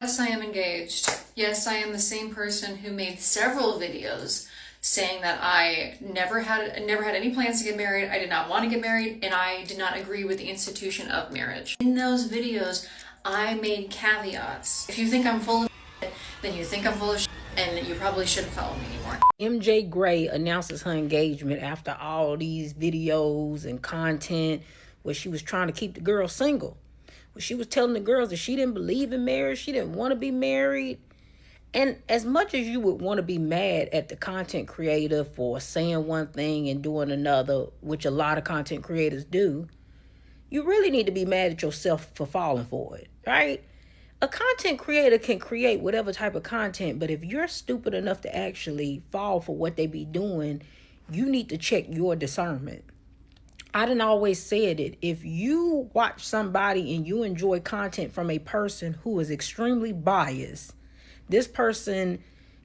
Yes, I am engaged. Yes, I am the same person who made several videos saying that I never had any plans to get married. I did not want to get married, and I did not agree with the institution of marriage. In those videos, I made caveats. If you think I'm full of shit, then you think I'm full of shit, and you probably shouldn't follow me anymore. MJ Gray announces her engagement after all these videos and content where she was trying to keep the girls single. Where she was telling the girls that she didn't believe in marriage, she didn't want to be married. And as much as you would want to be mad at the content creator for saying one thing and doing another, which a lot of content creators do, you really need to be mad at yourself for falling for it, right? A content creator can create whatever type of content, but if you're stupid enough to actually fall for what they be doing, you need to check your discernment. I done always said it. If you watch somebody and you enjoy content from a person who is extremely biased, this person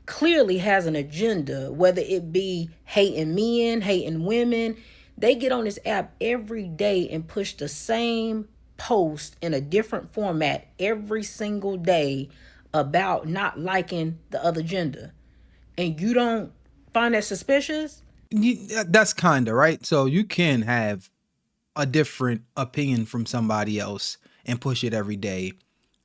clearly has an agenda, whether it be hating men, hating women. They get on this app every day and push the same post in a different format every single day about not liking the other gender. And you don't find that suspicious? That's kind of right. So you can have a different opinion from somebody else and push it every day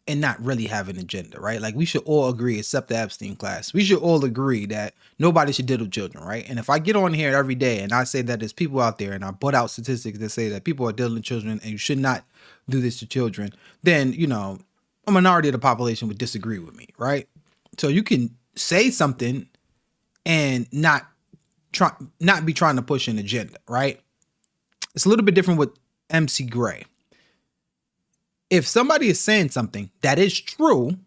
and not really have an agenda, right? Like we should all agree, except the Epstein class, we should all agree that nobody should diddle children, right? And if I get on here every day and I say that there's people out there and I put out statistics that say that people are diddling children and you should not do this to children, then, a minority of the population would disagree with me, right? So you can say something and not be trying to push an agenda, right? It's a little bit different with MC Gray. If somebody is saying something that is true,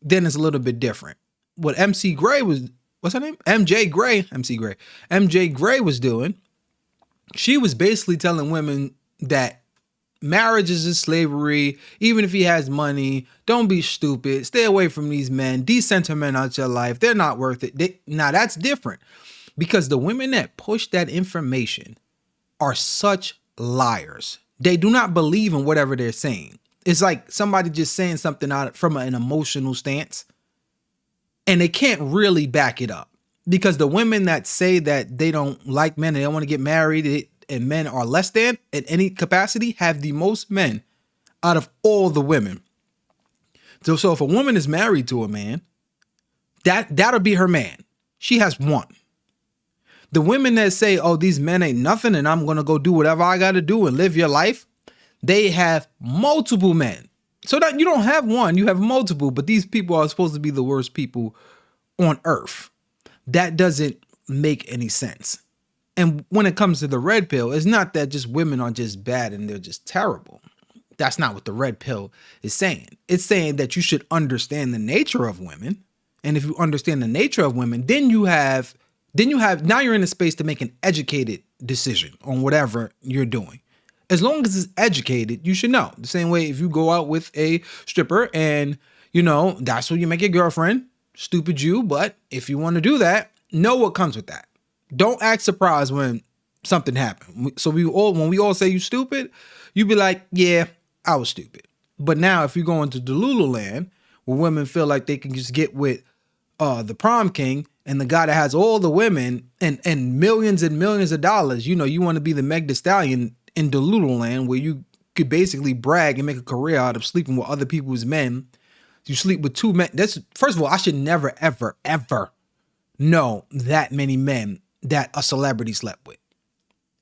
then it's a little bit different. What MC Gray was, what's her name? MJ Gray, MC Gray. MJ Gray was doing, she was basically telling women that marriage is a slavery. Even if he has money, don't be stupid. Stay away from these men. Decenter men out your life. They're not worth it. Now that's different because the women that push that information are such liars. They do not believe in whatever they're saying. It's like somebody just saying something out from an emotional stance and they can't really back it up because the women that say that they don't like men and they don't want to get married and men are less than in any capacity have the most men out of all the women. So if a woman is married to a man, that'll be her man. She has one. The women that say, oh, these men ain't nothing and I'm going to go do whatever I got to do and live your life, they have multiple men. So that you don't have one, you have multiple, but these people are supposed to be the worst people on earth. That doesn't make any sense. And when it comes to the red pill, it's not that just women are just bad and they're just terrible. That's not what the red pill is saying. It's saying that you should understand the nature of women. And if you understand the nature of women, then now you're in a space to make an educated decision on whatever you're doing. As long as it's educated, you should know. The same way if you go out with a stripper and, that's what you make your girlfriend, stupid you. But if you want to do that, know what comes with that. Don't act surprised when something happened. So when we all say you stupid, you be like, yeah, I was stupid. But now if you go into Delulu land where women feel like they can just get with the prom king and the guy that has all the women and millions of dollars, you want to be the Meg Thee Stallion in Delulu land where you could basically brag and make a career out of sleeping with other people's men. You sleep with two men. First of all, I should never, ever, ever know that many men that a celebrity slept with.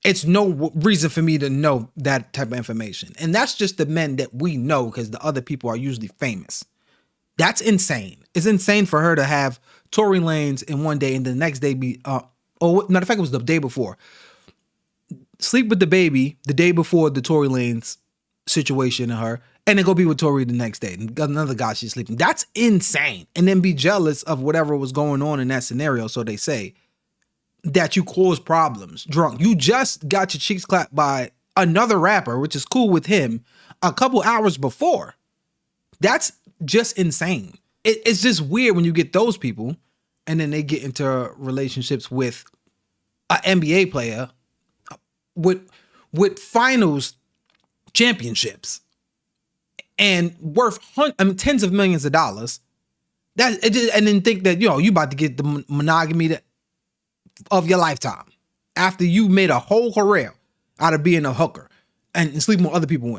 It's no reason for me to know that type of information. And that's just the men that we know because the other people are usually famous. That's insane. It's insane for her to have Tory Lanez in one day and the next day be, matter of fact, it was the day before. Sleep with the baby the day before the Tory Lanez situation and her, and then go be with Tory the next day. Another guy she's sleeping. That's insane. And then be jealous of whatever was going on in that scenario. So they say that you caused problems drunk. You just got your cheeks clapped by another rapper, which is cool with him, a couple hours before. That's just insane. It's just weird when you get those people and then they get into relationships with an NBA player with finals championships. and worth tens of millions of dollars. And then think that, you about to get the monogamy of your lifetime after you made a whole career out of being a hooker and sleeping with other people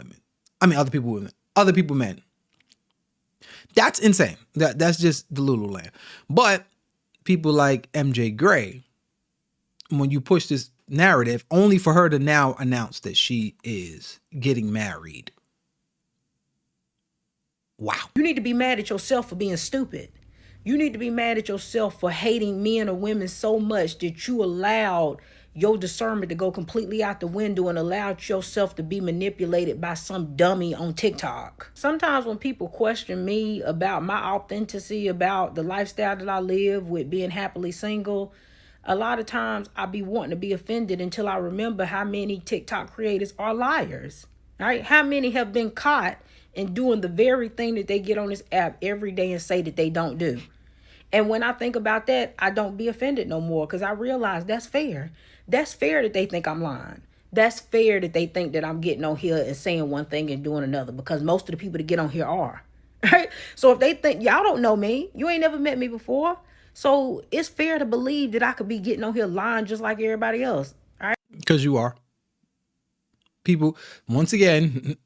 men. That's insane. That's just the Lululand. But people like MJ Gray, when you push this narrative, only for her to now announce that she is getting married. Wow. You need to be mad at yourself for being stupid. You need to be mad at yourself for hating men or women so much that you allowed your discernment to go completely out the window and allowed yourself to be manipulated by some dummy on TikTok. Sometimes when people question me about my authenticity, about the lifestyle that I live with being happily single, a lot of times I be wanting to be offended until I remember how many TikTok creators are liars. Right? How many have been caught in doing the very thing that they get on this app every day and say that they don't do. And when I think about that, I don't be offended no more because I realize that's fair. That's fair that they think I'm lying. That's fair that they think that I'm getting on here and saying one thing and doing another, because most of the people that get on here are. Right? So if they think, y'all don't know me, you ain't never met me before. So it's fair to believe that I could be getting on here lying just like everybody else. All right? Because you are. People, once again,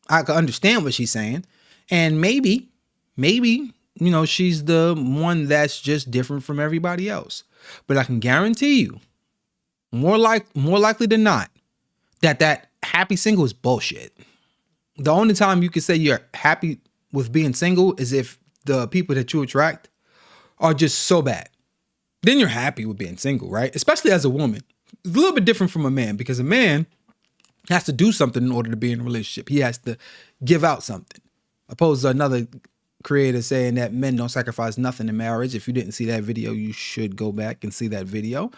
I can understand what she's saying. And maybe, she's the one that's just different from everybody else. But I can guarantee you, more likely than not, that happy single is bullshit. The only time you can say you're happy with being single is if the people that you attract are just so bad. Then you're happy with being single, right? Especially as a woman. It's a little bit different from a man, because a man has to do something in order to be in a relationship. He has to give out something. Opposed to another creator saying that men don't sacrifice nothing in marriage. If you didn't see that video, you should go back and see that video.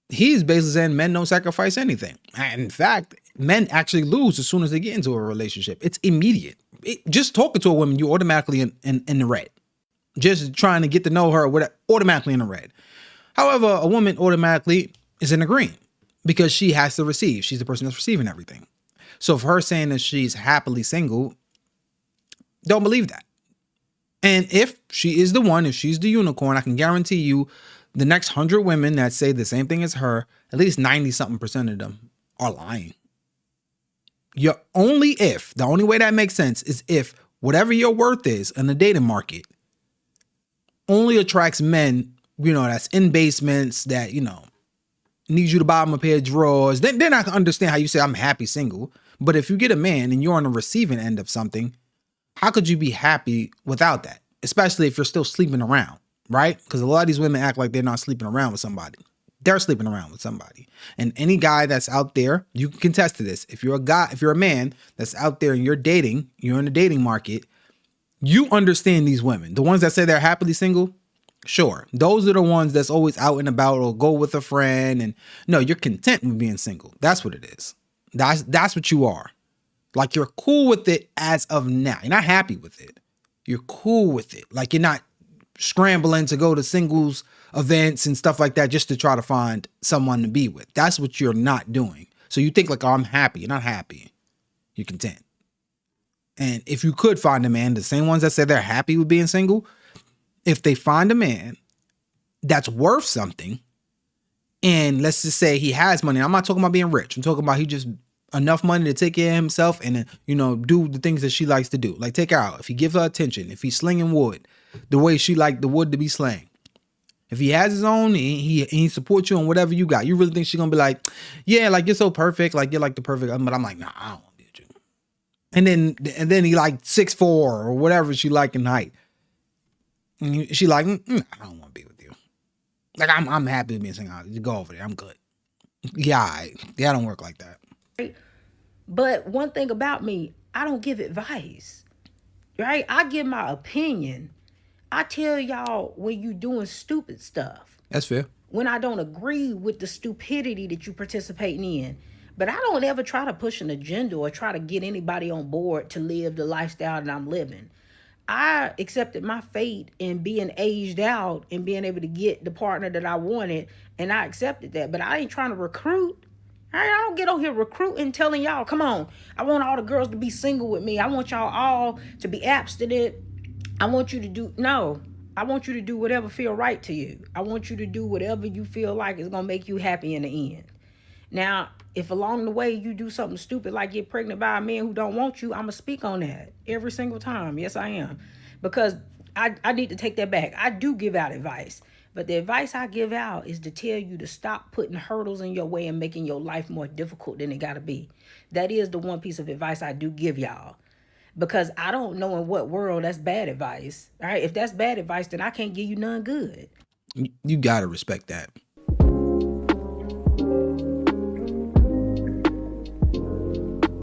He's basically saying men don't sacrifice anything. In fact, men actually lose as soon as they get into a relationship. It's immediate. Just talking to a woman, you're automatically in the red. Just trying to get to know her, automatically in the red. However, a woman automatically is in the green because she has to receive. She's the person that's receiving everything. So for her saying that she's happily single, don't believe that. And if she is the one, if she's the unicorn, I can guarantee you the next 100 women that say the same thing as her, at least 90-something% of them are lying. The only way that makes sense is if whatever your worth is in the dating market only attracts men, that's in basements, that, need you to buy them a pair of drawers. Then I can understand how you say I'm happy single. But if you get a man and you're on the receiving end of something, how could you be happy without that? Especially if you're still sleeping around, right? Because a lot of these women act like they're not sleeping around with somebody. They're sleeping around with somebody. And any guy that's out there, you can contest to this. If you're a man that's out there and you're in the dating market, you understand these women. The ones that say they're happily single, sure. Those are the ones that's always out and about or go with a friend. And no, you're content with being single. That's what it is. That's what you are. Like, you're cool with it as of now. You're not happy with it. You're cool with it. Like, you're not scrambling to go to singles events and stuff like that just to try to find someone to be with. That's what you're not doing. So you think like, oh, I'm happy. You're not happy. You're content. And if you could find a man, the same ones that say they're happy with being single, if they find a man that's worth something, and let's just say he has money. I'm not talking about being rich. I'm talking about he just enough money to take care of himself and, do the things that she likes to do. Like, take her out. If he gives her attention, if he's slinging wood the way she liked the wood to be slang. If he has his own and he supports you on whatever you got, you really think she's going to be like, yeah, like, you're so perfect. Like, you're like the perfect. But I'm like, nah, I don't want to do you. And then he like 6'4" or whatever she like in height. And she like, I don't want to be with you. Like, I'm happy with being single. You go over there. I'm good. Yeah, I don't work like that. But one thing about me, I don't give advice, right? I give my opinion. I tell y'all when you doing stupid stuff. That's fair. When I don't agree with the stupidity that you participating in. But I don't ever try to push an agenda or try to get anybody on board to live the lifestyle that I'm living. I accepted my fate in being aged out and being able to get the partner that I wanted, and I accepted that. But I ain't trying to recruit. All right, I don't get on here recruiting, telling y'all, come on, I want all the girls to be single with me. I want y'all all to be abstinent. I want you to do, no. I want you to do whatever feel right to you. I want you to do whatever you feel like is going to make you happy in the end. Now, if along the way you do something stupid like get pregnant by a man who don't want you, I'm going to speak on that every single time. Yes, I am. Because I need to take that back. I do give out advice. But the advice I give out is to tell you to stop putting hurdles in your way and making your life more difficult than it got to be. That is the one piece of advice I do give y'all. Because I don't know in what world that's bad advice. All right, if that's bad advice, then I can't give you none good. You got to respect that.